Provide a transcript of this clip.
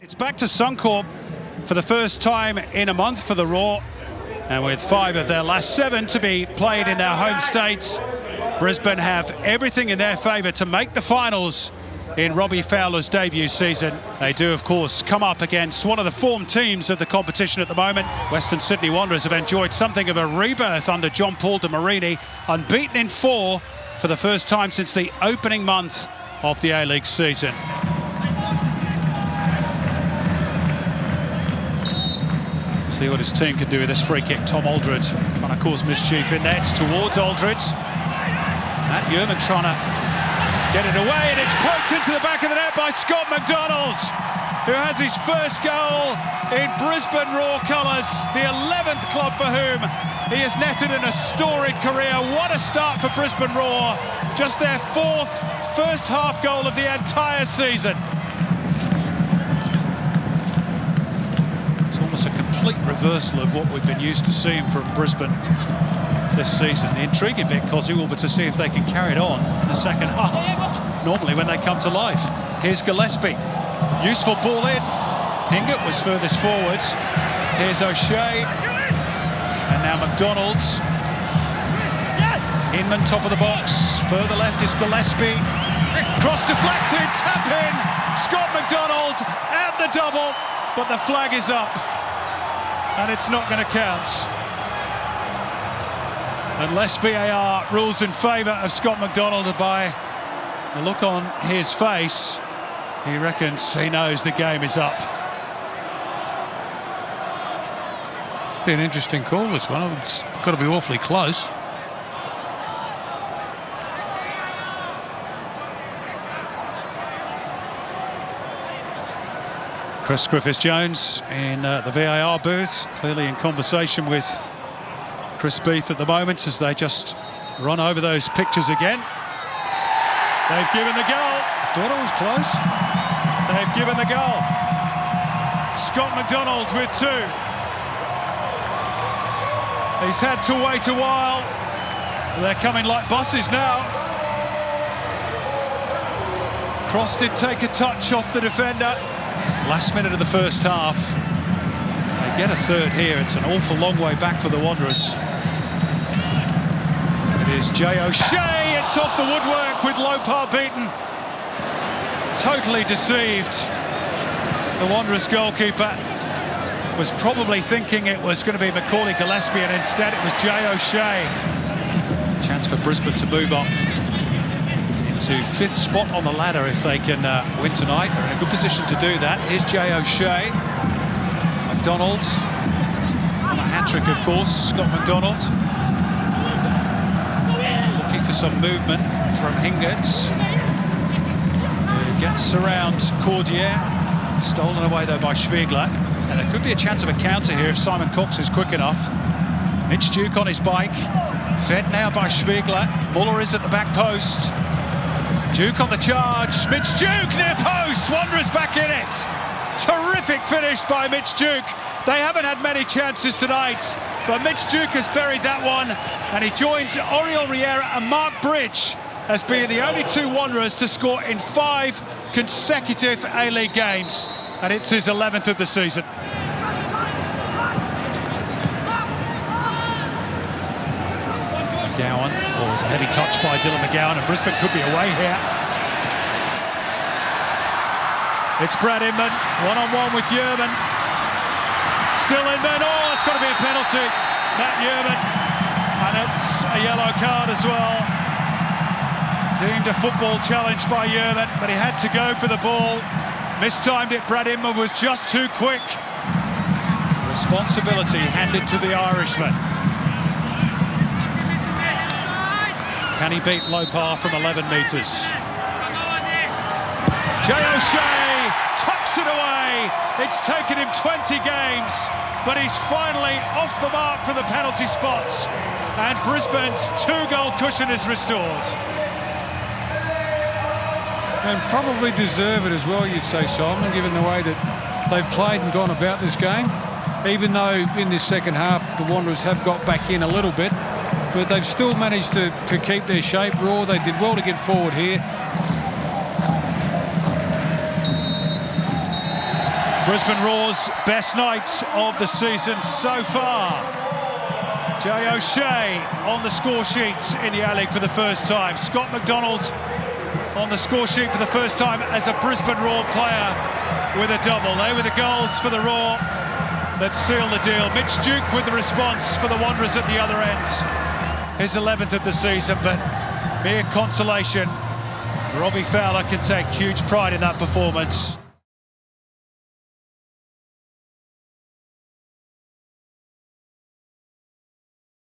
It's back to Suncorp for the first time in a month for the Roar, and with 5 of their last 7 to be played in their home states, Brisbane have everything in their favour to make the finals in Robbie Fowler's debut season. They do, of course, come up against one of the form teams of the competition at the moment. Western Sydney Wanderers have enjoyed something of a rebirth under John Paul de Marini, unbeaten in 4 for the first time since the opening month of the A-League season. See what his team can do with this free kick. Tom Aldred trying to cause mischief in there. It's towards Aldred. Matt Yearman trying to get it away, and it's poked into the back of the net by Scott McDonald, who has his first goal in Brisbane Roar colours, the 11th club for whom he has netted in a storied career. What a start for Brisbane Roar. Just their 4th first half goal of the entire season. Almost a complete reversal of what we've been used to seeing from Brisbane this season. The intriguing bit, Cosy, will be to see if they can carry it on in the second half, normally when they come to life. Here's Gillespie, useful ball in. Hingett was furthest forward. Here's O'Shea, and now McDonald. Inman, top of the box. Further left is Gillespie. Cross deflected, tap in. Scott McDonald at the double, but the flag is up, and it's not going to count. Unless VAR rules in favour of Scott McDonald, by the look on his face, he reckons he knows the game is up. Be an interesting call, this one. It's got to be awfully close. Chris Griffiths-Jones in the VAR booth, clearly in conversation with Chris Beath at the moment as they just run over those pictures again. They've given the goal. Thought it was close. They've given the goal. Scott McDonald with 2. He's had to wait a while. They're coming like buses now. Cross did take a touch off the defender. Last minute of the first half. They get a third here. It's an awful long way back for the Wanderers. It is Jay O'Shea. It's off the woodwork with Lopar beaten. Totally deceived. The Wanderers goalkeeper was probably thinking it was going to be Macaulay Gillespie, and instead it was Jay O'Shea. Chance for Brisbane to move up to 5th spot on the ladder if they can win tonight. They're in a good position to do that. Here's Jay O'Shea. McDonald on a hat-trick, of course. Scott McDonald looking for some movement from Hingett, who gets around Cordier. Stolen away though by Schwegler, and there could be a chance of a counter here if Simon Cox is quick enough. Mitch Duke on his bike, fed now by Schwegler. Muller is at the back post. Duke on the charge. Mitch Duke near post. Wanderers back in it. Terrific finish by Mitch Duke. They haven't had many chances tonight, but Mitch Duke has buried that one, and he joins Oriol Riera and Mark Bridge as being the only 2 Wanderers to score in 5 consecutive A-League games, and it's his 11th of the season. McGowan. Oh, it was a heavy touch by Dylan McGowan, and Brisbane could be away here. It's Brad Inman, one-on-one with Yearman. Still Inman. Oh, it's got to be a penalty. Matt Yearman, and it's a yellow card as well. Deemed a football challenge by Yearman, but he had to go for the ball. Mistimed it. Brad Inman was just too quick. Responsibility handed to the Irishman. Can he beat Lopar from 11 metres? Jay O'Shea tucks it away. It's taken him 20 games, but he's finally off the mark for the penalty spots, and Brisbane's 2-goal cushion is restored. And probably deserve it as well, you'd say, Simon, given the way that they've played and gone about this game. Even though in this second half the Wanderers have got back in a little bit, but they've still managed to keep their shape. Raw, they did well to get forward here. Brisbane Roar's best night of the season so far. Jay O'Shea on the score sheet in the A-League for the first time. Scott McDonald on the score sheet for the first time as a Brisbane Roar player with a double. They were the goals for the Roar that sealed the deal. Mitch Duke with the response for the Wanderers at the other end. His 11th of the season, but mere consolation. Robbie Fowler can take huge pride in that performance.